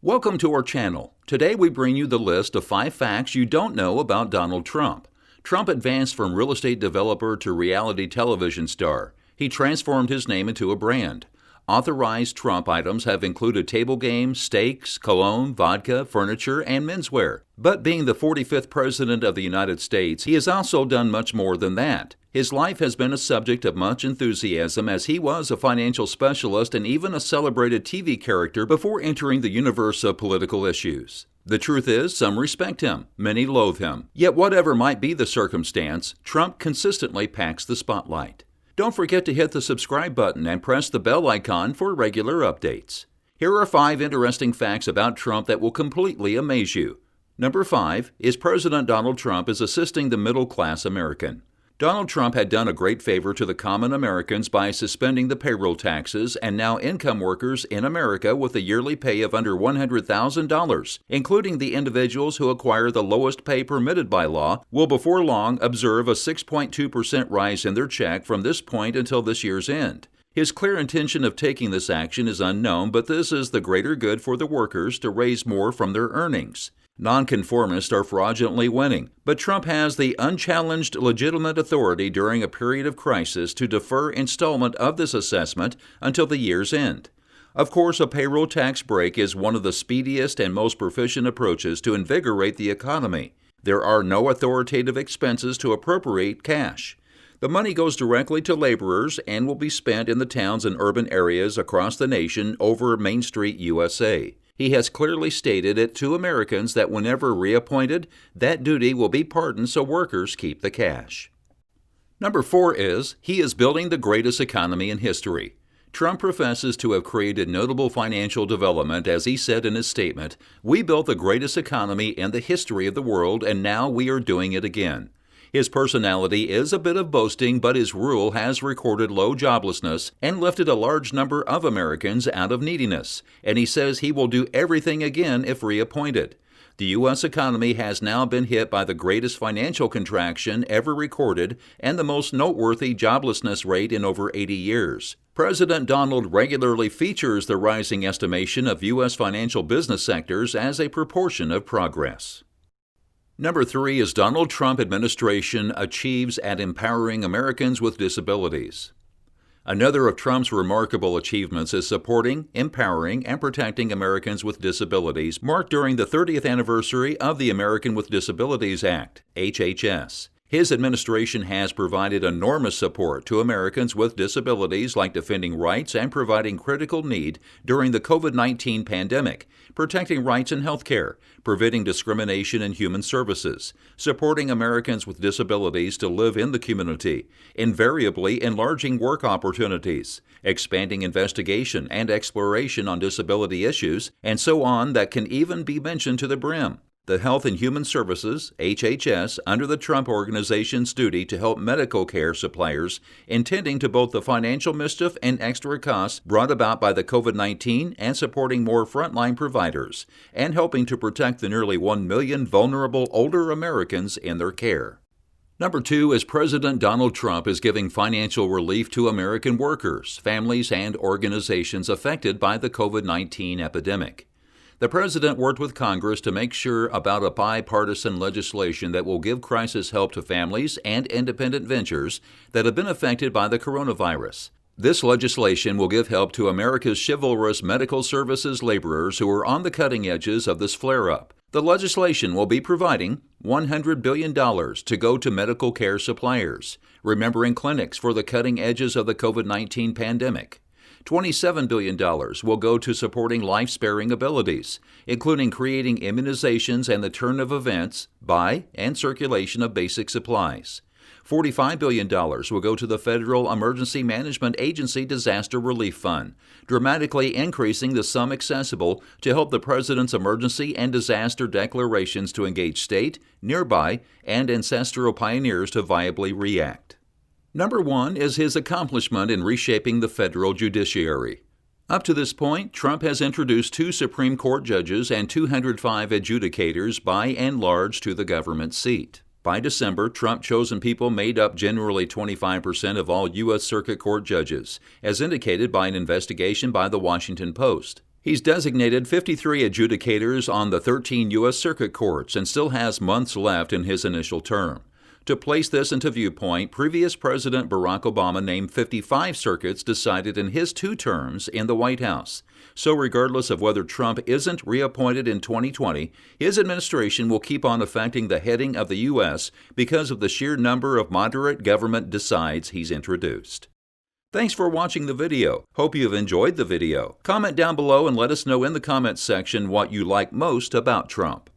Welcome to our channel. Today we bring you the list of 5 facts you don't know about Donald Trump. Trump advanced from real estate developer to reality television star. He transformed his name into a brand. Authorized Trump items have included table games, steaks, cologne, vodka, furniture, and menswear. But being the 45th President of the United States, he has also done much more than that. His life has been a subject of much enthusiasm as he was a financial specialist and even a celebrated TV character before entering the universe of political issues. The truth is, some respect him, many loathe him. Yet whatever might be the circumstance, Trump consistently packs the spotlight. Don't forget to hit the subscribe button and press the bell icon for regular updates. Here are 5 interesting facts about Trump that will completely amaze you. Number 5 is President Donald Trump is assisting the middle-class American. Donald Trump had done a great favor to the common Americans by suspending the payroll taxes, and now income workers in America with a yearly pay of under $100,000, including the individuals who acquire the lowest pay permitted by law, will before long observe a 6.2% rise in their check from this point until this year's end. His clear intention of taking this action is unknown, but this is the greater good for the workers to raise more from their earnings. Nonconformists are fraudulently winning, but Trump has the unchallenged legitimate authority during a period of crisis to defer installment of this assessment until the year's end. Of course, a payroll tax break is one of the speediest and most proficient approaches to invigorate the economy. There are no authoritative expenses to appropriate cash. The money goes directly to laborers and will be spent in the towns and urban areas across the nation over Main Street, USA. He has clearly stated it to Americans that whenever reappointed, that duty will be pardoned so workers keep the cash. Number 4 is, he is building the greatest economy in history. Trump professes to have created notable financial development as he said in his statement, "We built the greatest economy in the history of the world and now we are doing it again." His personality is a bit of boasting, but his rule has recorded low joblessness and lifted a large number of Americans out of neediness, and he says he will do everything again if reappointed. The U.S. economy has now been hit by the greatest financial contraction ever recorded and the most noteworthy joblessness rate in over 80 years. President Donald regularly features the rising estimation of U.S. financial business sectors as a proportion of progress. Number 3 is Donald Trump administration achieves at empowering Americans with disabilities. Another of Trump's remarkable achievements is supporting, empowering, and protecting Americans with disabilities, marked during the 30th anniversary of the American with Disabilities Act, HHS. His administration has provided enormous support to Americans with disabilities, like defending rights and providing critical need during the COVID-19 pandemic, protecting rights in health care, preventing discrimination in human services, supporting Americans with disabilities to live in the community, invariably enlarging work opportunities, expanding investigation and exploration on disability issues, and so on that can even be mentioned to the brim. The Health and Human Services, HHS, under the Trump Organization's duty to help medical care suppliers, intending to both the financial mischief and extra costs brought about by the COVID-19 and supporting more frontline providers, and helping to protect the nearly 1 million vulnerable older Americans in their care. Number 2 is President Donald Trump is giving financial relief to American workers, families, and organizations affected by the COVID-19 epidemic. The president worked with Congress to make sure about a bipartisan legislation that will give crisis help to families and independent ventures that have been affected by the coronavirus. This legislation will give help to America's chivalrous medical services laborers who are on the cutting edges of this flare-up. The legislation will be providing $100 billion to go to medical care suppliers, remembering clinics for the cutting edges of the COVID-19 pandemic. $27 billion will go to supporting life-sparing abilities, including creating immunizations and the turn of events, buy, and circulation of basic supplies. $45 billion will go to the Federal Emergency Management Agency Disaster Relief Fund, dramatically increasing the sum accessible to help the President's emergency and disaster declarations to engage state, nearby, and ancestral pioneers to viably react. Number 1 is his accomplishment in reshaping the federal judiciary. Up to this point, Trump has introduced 2 Supreme Court judges and 205 adjudicators by and large to the government seat. By December, Trump-chosen people made up generally 25% of all U.S. Circuit Court judges, as indicated by an investigation by the Washington Post. He's designated 53 adjudicators on the 13 U.S. Circuit Courts and still has months left in his initial term. To place this into viewpoint, previous President Barack Obama named 55 circuits decided in his 2 terms in the White House. So regardless of whether Trump isn't reappointed in 2020, his administration will keep on affecting the heading of the U.S. because of the sheer number of moderate government decides he's introduced. Thanks for watching the video. Hope you've enjoyed the video. Comment down below and let us know in the comments section what you like most about Trump.